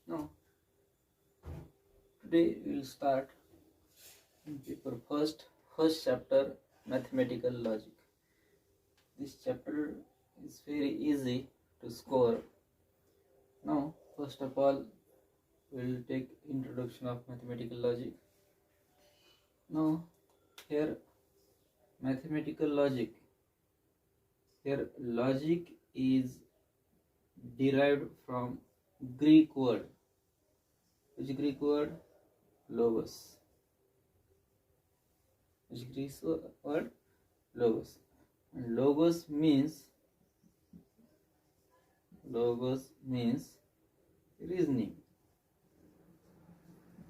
Now, today we will start paper first chapter, mathematical logic. This chapter is very easy to score. Now, first of all, we will take introduction of mathematical logic. Now, here mathematical logic. Here logic is derived from Greek word. Which Greek word? Logos. Which Greek word? Logos. And logos means reasoning.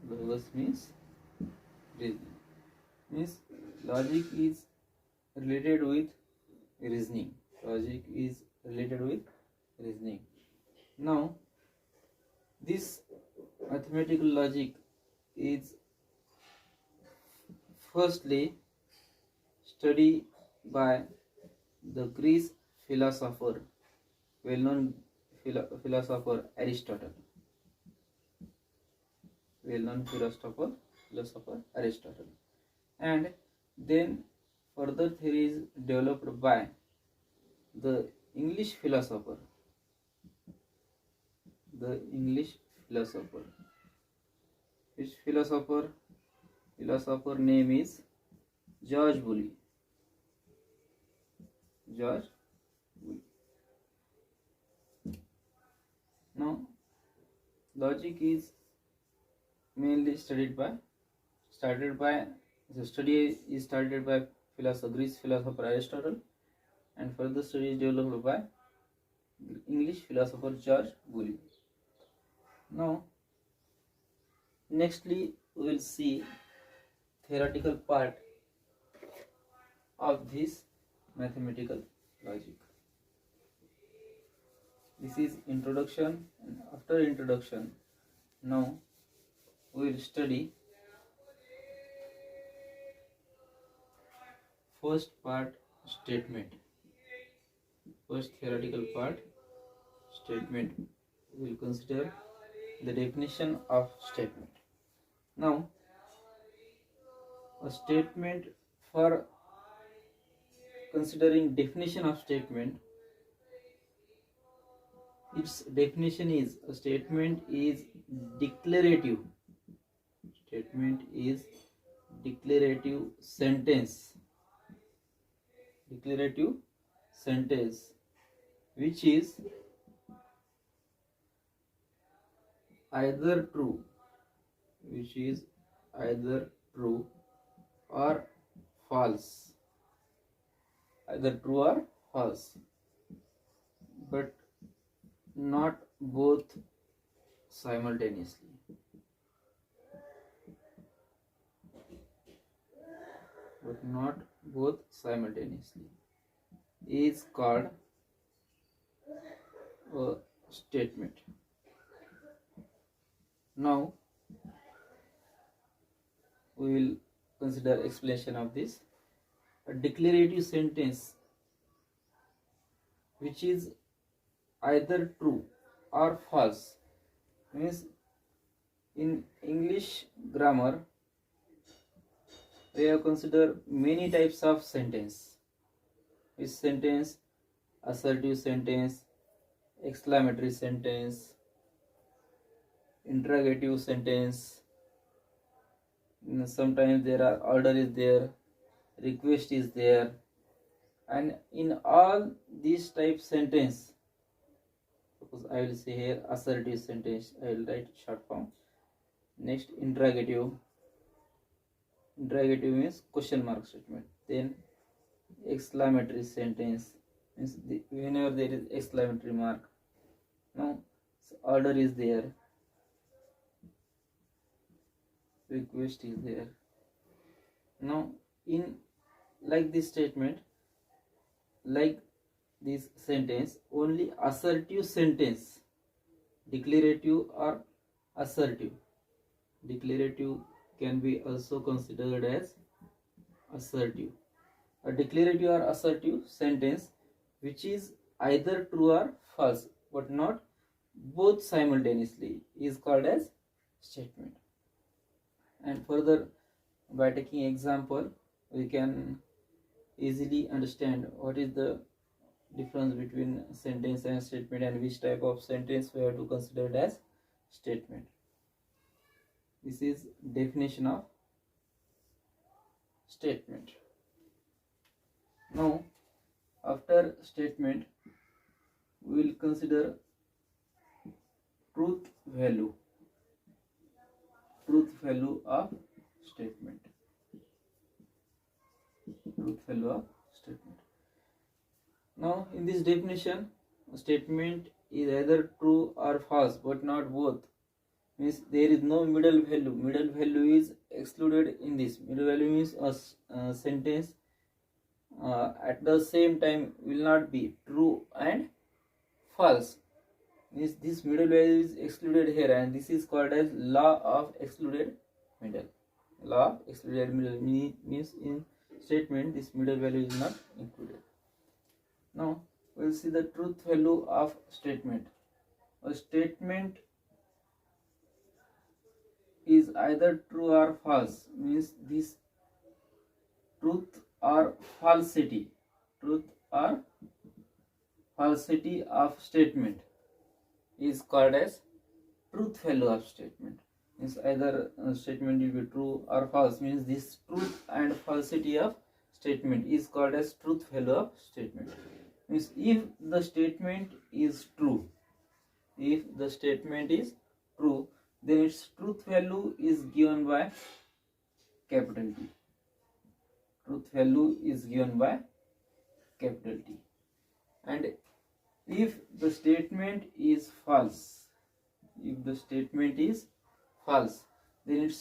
Logos means reasoning. Means logic is related with reasoning. Logic is related with reasoning. Now, this mathematical logic is firstly studied by the Greek philosopher, well-known philosopher Aristotle. Well-known philosopher Aristotle, and then further theories developed by the English philosopher. Which philosopher? Philosopher name is George Woolley. Now, logic is mainly started by Greek philosopher Aristotle, and further studies developed by English philosopher George Woolley. Now, nextly we will see theoretical part of this mathematical logic. This is introduction, and after introduction, now we will study first part, statement. First theoretical part, statement. We will consider the definition of statement. Now, a statement, for considering definition of statement, its definition is a statement is declarative. Statement is declarative sentence. Declarative sentence which is either true or false. Either true or false, but not both simultaneously. Is called a statement. Now, we will consider explanation of this. A declarative sentence which is either true or false means, in English grammar we have considered many types of sentence. Which sentence? Assertive sentence, exclamatory sentence, interrogative sentence. Sometimes there are order is there, request is there, and in all these type sentence, suppose I will say here assertive sentence, I will write short form. Next, interrogative means question mark statement. Then exclamatory sentence means whenever there is exclamatory mark. Now, order is there, request is there. Now, in like this statement, like this sentence, only assertive sentence, declarative or assertive. Declarative can be also considered as assertive. A declarative or assertive sentence which is either true or false, but not both simultaneously is called as statement. And further, by taking example, we can easily understand what is the difference between sentence and statement, and which type of sentence we have to consider it as statement. This is definition of statement. Now, after statement, we will consider truth value of statement. Truth value of statement. Now, in this definition, a statement is either true or false, but not both. Means there is no middle value. Middle value is excluded in this. Middle value means a sentence at the same time will not be true and false. Means this middle value is excluded here, and this is called as law of excluded middle. Law of excluded middle means in statement this middle value is not included. Now we will see the truth value of statement. A statement is either true or false, means this truth or falsity of statement is called as truth value of statement. Means either statement will be true or false, means this truth and falsity of statement is called as truth value of statement. Means if the statement is true, then its truth value is given by capital T. Truth value is given by capital T. And if the statement is false, then its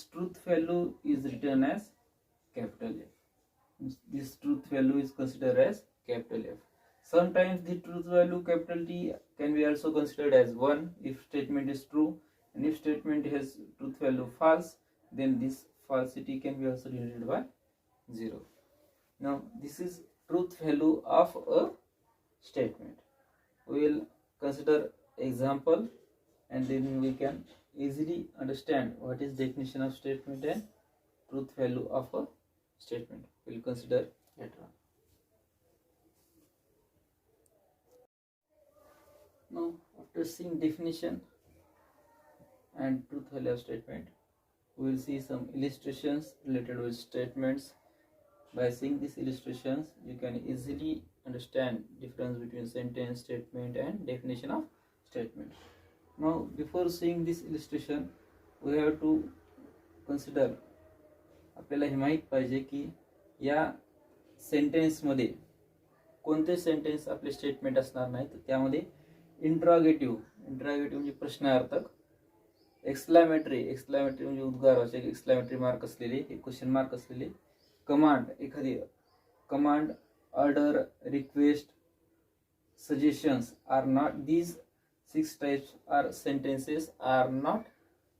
truth value is written as capital F. This truth value is considered as capital F. Sometimes the truth value capital T can be also considered as 1 if statement is true, and if statement has truth value false, then this falsity can be also denoted by 0. Now this is truth value of a statement. We will consider example, and then we can easily understand what is definition of statement and truth value of a statement. We will consider later on. Now, after seeing definition and truth value of statement, we will see some illustrations related with statements. By seeing these illustrations, you can easily understand difference between sentence, statement and definition of statement. Now, before seeing this illustration, we have to consider, आपल्याला हे माहित पाहिजे की या सेंटेन्समध्ये कोणते sentence आपले statement असणार नाही, तर त्यामध्ये इंट्रॉगेटिव्ह म्हणजे प्रश्नार्थक, एक्सक्लामेटरी म्हणजे उद्गारवाचक, एक्सक्लामेटरी मार्क असलेले, हे क्वेश्चन मार्क असलेले, कमांड एखादी command, order, request, suggestions are not, these 6 types are sentences are not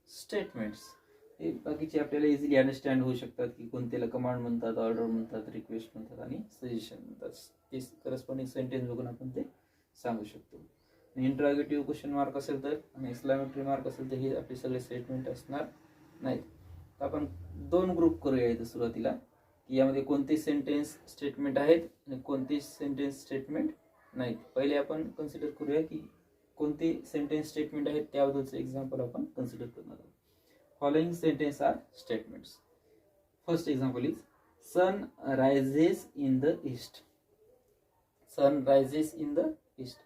statements. हे बाकीचे आपल्याला इझिली अंडरस्टँड होऊ शकतात की कोणत्याला कमांड म्हणतात, ऑर्डर म्हणतात, रिक्वेस्ट म्हणतात आणि सजेशन म्हणतात. ते करस्पॉन्डिंग सेंटेन्स बघून आपण ते सांगू शकतो. इंट्रॉगेटिव्ह क्वेश्चन मार्क असेल तर आणि एक्सक्लामेटरी मार्क असेल तर हे आपले सगळे स्टेटमेंट असणार नाहीत. तर आपण 2 ग्रुप करूया इथं सुरुवातीला की यामध्ये कोणते सेंटेन्स स्टेटमेंट आहेत आणि कोणते सेंटेन्स स्टेटमेंट नाहीत. पहिले आपण कन्सिडर करूया की कोणते सेंटेन्स स्टेटमेंट आहेत, त्याबद्दलचं एक्झाम्पल आपण कन्सिडर करणार आहोत. Following sentence are statements. First example is sun rises in the east. Sun rises in the east.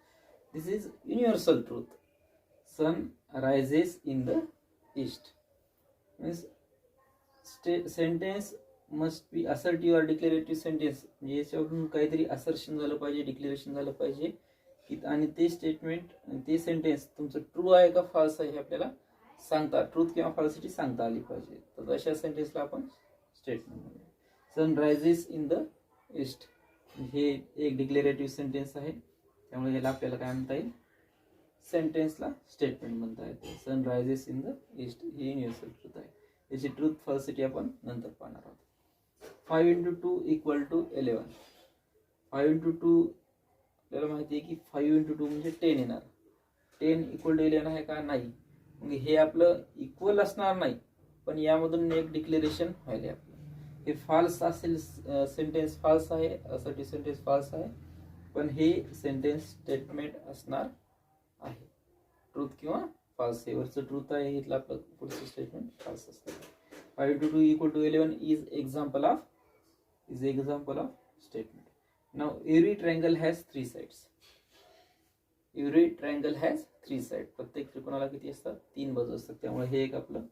This is universal truth. Sun rises in the east. Means sentence must be assertive or declarative sentence. म्हणजे याच्यावरून काहीतरी assertion झालं पाहिजे, declaration झालं पाहिजे की, आणि ते स्टेटमेंट, ते सेंटेन्स तुमचं ट्रू आहे का फॉल्स आहे हे आपल्याला सांगता, ट्रूथ किंवा फॉल्सिटी सांगता आली पाहिजे. तर अशा सेंटेन्सला आपण स्टेटमेंट म्हणूया. Sun rises in the east हे एक डिक्लेरेटिव्ह सेंटेन्स आहे, त्यामुळे याला आपल्याला काय म्हणता येईल, सेंटेन्सला स्टेटमेंट म्हणता येते. Sun rises in the east ही युनिव्हर्सल ट्रूथ आहे. याची ट्रूथ फॉल्सिटी आपण नंतर पाहणार आहोत. 5 × 2 = 11. 5 × 2 आपल्याला माहिती आहे की 5 × 2 म्हणजे 10 येणार. 10 इक्वल टू 11 आहे का? नाही. मग हे आपलं इक्वल असणार नाही, पण यामधून एक डिक्लेरेशन व्हायला आपलं हे फॉल्स असेल, सेंटेन्स फॉल्स आहे, असं सेंटेन्स फॉल्स आहे, पण हे सेंटेन्स स्टेटमेंट असणार आहे. ट्रूथ किंवा फॉल्स. हे वरचं ट्रूथ आहे, इथलं आपलं पुढचं स्टेटमेंट फॉल्स असतं. 5 into 2 equal to 11 is example of statement. Now every triangle has 3 sides. Every triangle has 3 sides. प्रत्येक त्रिकोणाला किती असतात? 3 बाजू असतात. त्यामुळे हे एक आपलं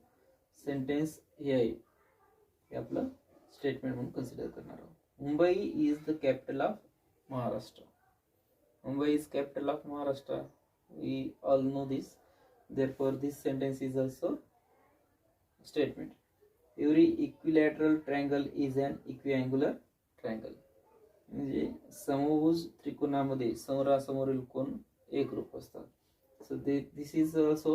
सेंटेन्स हे आहे, हे आपलं स्टेटमेंट म्हणून कन्सिडर करणार आहोत. Mumbai is the capital of Maharashtra. Mumbai is capital of Maharashtra. We all know this. Therefore, this sentence is also statement. Every equilateral triangle is an equiangular triangle. म्हणजे समभुज त्रिकोणामध्ये समोरासमोरील कोण एकरूप असतात. So this is also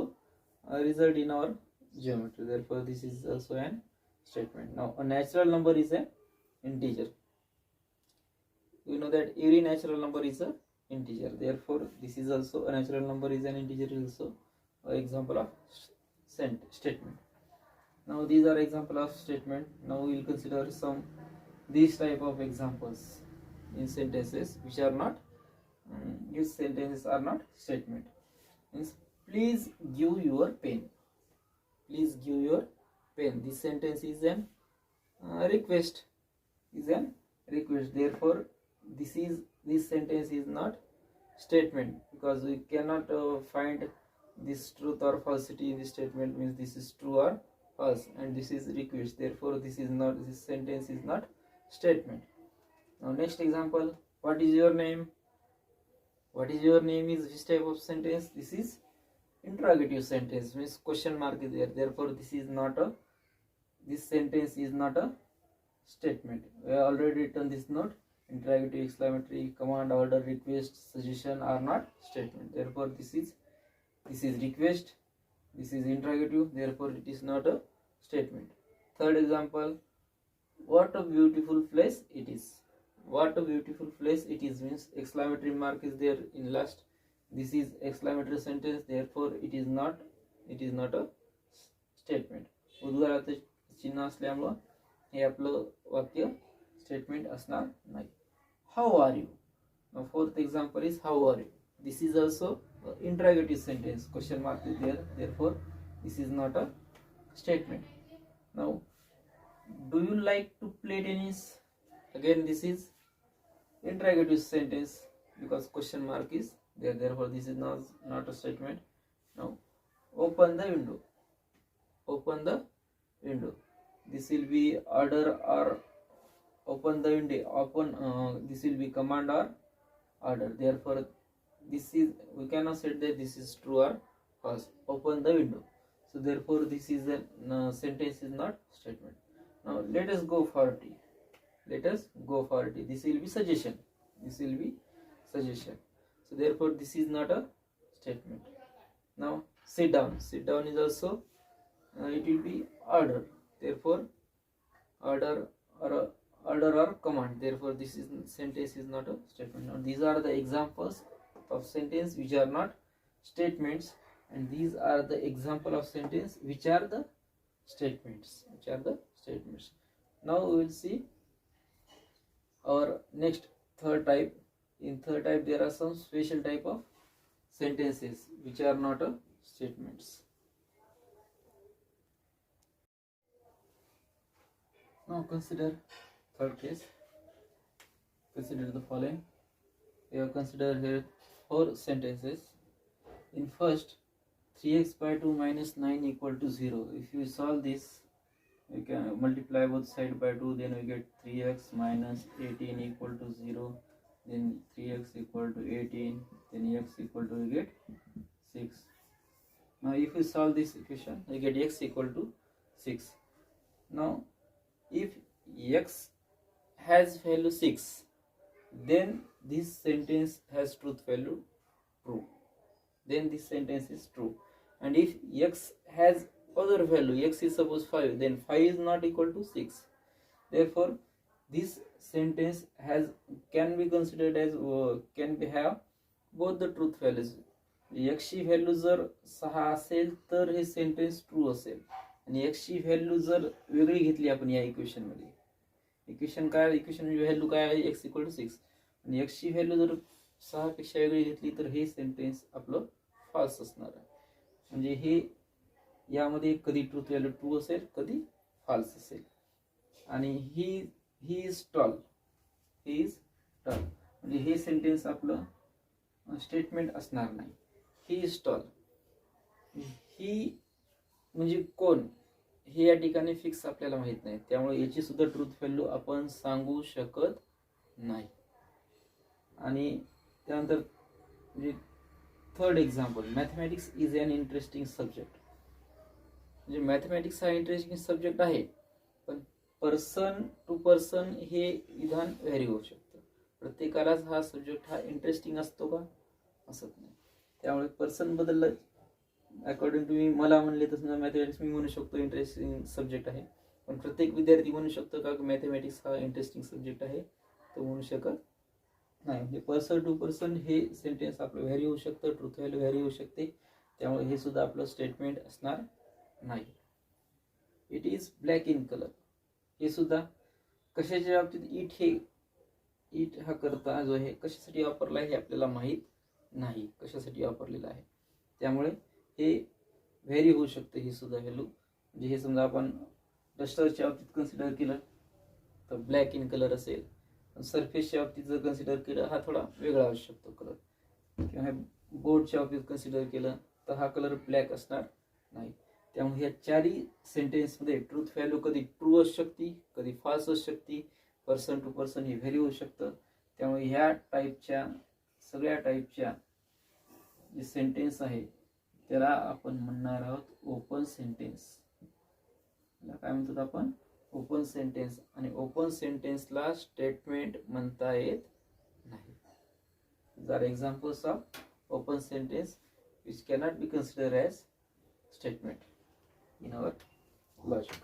a result in our geometry. Therefore, this is also an statement. Now, a natural number is an integer. We know that every natural number is a integer. Therefore, this is also a natural number is an integer is also an example of statement. Now these are example of statement. Now we will consider some these type of examples in sentences which are not these sentences are not statement. Means please give your pen. Please give your pen. This sentence is an request. Is an request. Therefore, this sentence is not statement, because we cannot find this truth or falsity in this statement. Means this is true or false, and this is request. Therefore, this sentence is not statement. Now next example, what is your name? What is your name is which type of sentence? This is interrogative sentence, means question mark is there. Therefore, this sentence is not a statement. We have already written this note. Interrogative, exclamatory, command, order, request, suggestion are not statement. Therefore, this is request, this is interrogative. Therefore, it is not a statement. Third example, what a beautiful place it is. What a beautiful place it is means exclamatory mark is there in last. This is exclamatory sentence. Therefore, it is not a statement. उद्गाराचं चिन्ह असल्यामुळे हे आपलं वाक्य statement असणार नाही. How are you? Now fourth example is how are you. This is also interrogative sentence. Question mark is there. Therefore, this is not a statement. Now, do you like to play tennis? Again, this is interrogative sentence because question mark is there. Therefore, this is not a statement. Now, open the window. Open the window. This will be order or open the window. This will be command or order. Therefore, we cannot say that this is true or false. Open the window. So therefore, this is a sentence is not statement. Now let us go for tea. Let us go for tea. This will be suggestion. This will be suggestion. So therefore, this is not a statement. Now sit down. Sit down is also it will be order. Therefore, order or command. Therefore, sentence is not a statement. Now these are the examples of sentence which are not statements, and these are the example of sentence which are the statements. Now we will see our next third type. In third type, there are some special type of sentences which are not a statements. Now consider third case. Consider the following. We have considered here 4 sentences. In first, 3x by 2 minus 9 equal to 0. If you solve this, we can multiply both sides by 2, then we get 3x minus 18 equal to 0, then 3x equal to 18, then x equal to, we get 6. Now if we solve this equation, we get x equal to 6. Now if x has value 6, then this sentence has truth value true. Then this sentence is true. And if x has other value, x is suppose 5, then 5 is not equal to 6. Therefore, this sentence can be considered as have both the truth values. x ची value जर 6 असेल तर हे sentence true असेल, आणि x ची value जर वेगळी घेतली आपण या इक्वेशन मध्ये, इक्वेशन व्हॅल्यू काय आहे, x = 6, आणि x ची व्हॅल्यू जर 6 पेक्षा वेगळी घेतली तर हे सेंटेन्स आपलं फॉल्स असणार आहे. म्हणजे हे यामध्ये कधी ट्रूथ व्हॅल्यू ट्रू असेल, कधी फॉल्स असेल. आणि ही इज टॉल, म्हणजे हे सेंटेन्स आपलं स्टेटमेंट असणार नाही. ही इज टॉल, ही म्हणजे कोण हे या ठिकाणी फिक्स आपल्याला माहित नाही, त्यामुळे याची सुद्धा ट्रूथ व्हॅल्यू आपण सांगू शकत नाही. आणि त्यानंतर म्हणजे third example, mathematics is an interesting subject. म्हणजे मॅथमॅटिक्स हा इंटरेस्टिंग सब्जेक्ट आहे, पण पर्सन टू पर्सन हे विधान व्हॅरी होऊ शकतं. प्रत्येकालाच हा सब्जेक्ट हा इंटरेस्टिंग असतो का, असत नाही. त्यामुळे पर्सन बदललं, अकॉर्डिंग टू मी, मला म्हणले तर समजा मॅथमॅटिक्स मी म्हणू शकतो इंटरेस्टिंग सब्जेक्ट आहे, पण प्रत्येक विद्यार्थी म्हणू शकतो का मॅथमॅटिक्स हा इंटरेस्टिंग सब्जेक्ट आहे, तो म्हणू शकत नाही. म्हणजे पर्सन टू पर्सन हे सेंटेन्स आपलं व्हॅरी होऊ शकतं, ट्रूथ व्हॅल्यू व्हॅरी होऊ शकते, त्यामुळे हे सुद्धा आपलं स्टेटमेंट असणार नाही. It is black in colour, हे सुद्धा कशाच्या बाबतीत, इट हा करता जो आहे कशासाठी वापरला आहे हे आपल्याला माहीत नाही, कशासाठी वापरलेला आहे, त्यामुळे हे व्हॅरी होऊ शकते ही सुद्धा व्हॅल्यू. म्हणजे हे समजा आपण डस्टरच्या बाबतीत कन्सिडर केलं तर ब्लॅक इन कलर असेल, सरफेसच्या बाबतीत जर कन्सिडर केलं हा थोडा वेगळा असू शकतो कलर, किंवा बोर्डच्या बाबतीत कन्सिडर केलं तर हा कलर ब्लॅक असणार नाही. त्यामुळे ह्या चारही सेंटेन्समध्ये ट्रूथ व्हॅल्यू कधी ट्रू असू शकते, कधी फॉल्स असू शकते, पर्सन टू पर्सन हे व्हॅरी होऊ शकतं. त्यामुळे ह्या टाईपच्या सगळ्या टाईपच्या जे सेंटेन्स आहे त्याला आपण म्हणणार आहोत ओपन सेंटेन्स. काय म्हणतात आपण, ओपन सेंटेन्स. आणि ओपन सेंटेन्सला स्टेटमेंट म्हणता येत नाही. These are examples of open sentence which cannot be considered as statement in our logic.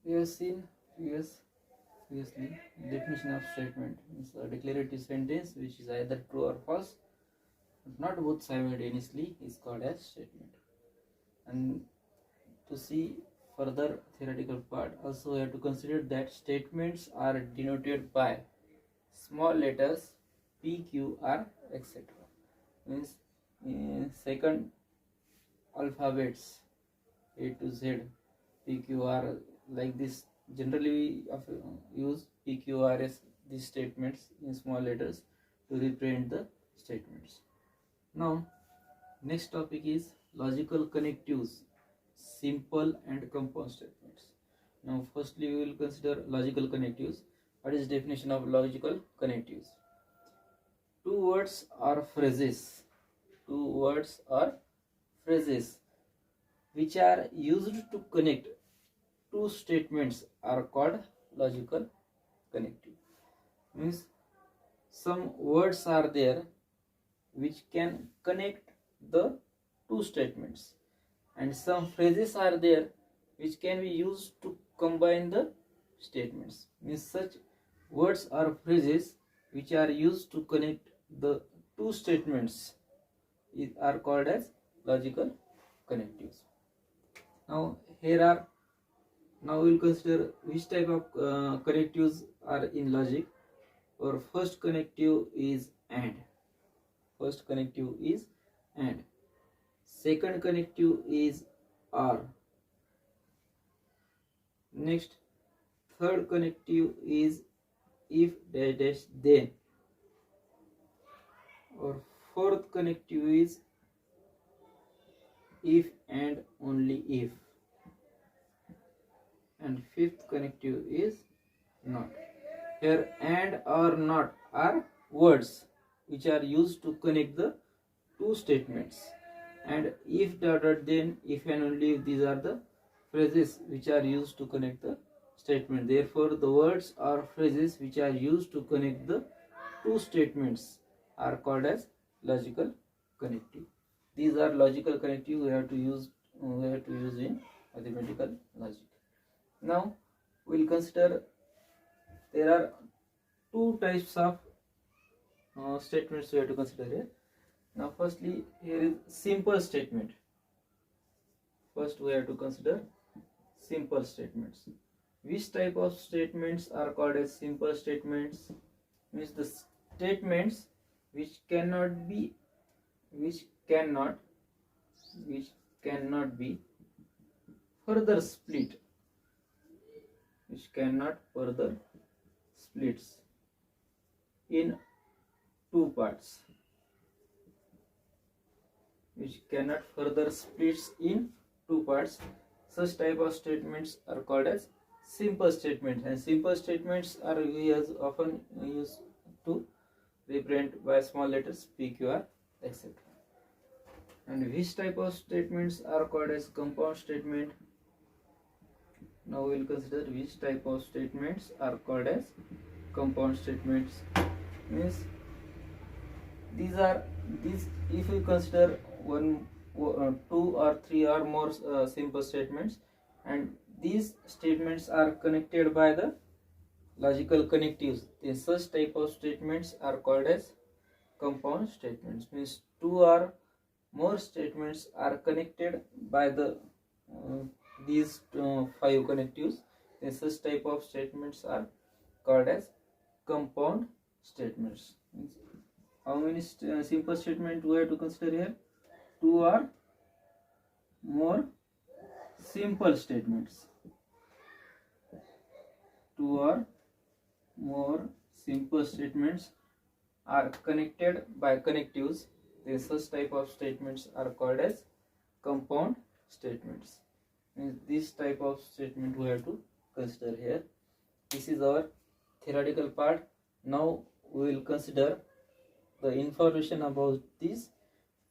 We have seen previously definition of statement is a declarative sentence which is either true or false, but not both simultaneously is called as statement. And to see further theoretical part, also we have to consider that statements are denoted by small letters p, q, r, etc. Means second alphabets a to z, p, q, r, like this. Generally we use p, q, r as these statements in small letters to represent the statements. Now next topic is logical connectives, simple and compound statements. Now firstly we will consider logical connectives. What is definition of logical connectives? Two words or phrases which are used to connect two statements are called logical connective. Means some words are there which can connect the two statements, and some phrases are there which can be used to combine the statements. Means such words or phrases which are used to connect the two statements are called as logical connectives. Now we will consider which type of connectives are in logic. Our first connective is AND. Second connective is OR. Next, third connective is if dash dash then. Or fourth connective is if and only if. And fifth connective is not. Here and or not are words which are used to connect the two statements, and if dot dot then, if and only if, these are the phrases which are used to connect the statement. Therefore the words or phrases which are used to connect the two statements are called as logical connective. These are logical connective we have to use in mathematical logic. Now we will consider there are two types of statements we have to consider here. Now firstly, here is simple statement. First we have to consider simple statements. Which type of statements are called as simple statements? Means the statements which cannot be further split, which cannot further splits in two parts, which cannot further splits in two parts. Such type of statements are called as simple statements, and simple statements are often used to represent by small letters p, q, r, etc. And which type of statements are called as compound statement? Now we will consider which type of statements are called as compound statements. Means these if we consider one, two or three or more simple statements, and these statements are connected by the logical connectives, then such type of statements are called as compound statements. Means two or more statements are connected by the these five connectives, then such type of statements are called as compound statements. Means how many simple statements we have to consider here? Two or more simple statements. Two or more simple statements are connected by connectives, then such type of statements are called as compound statements. Means this type of statement we have to consider here. This is our theoretical part. Now we will consider the information about these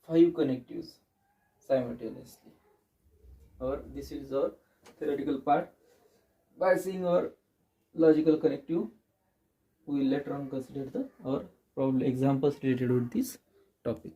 five connectives simultaneously. Or this is our theoretical part. By seeing our logical connective, we will later on consider our problem examples related with this topic.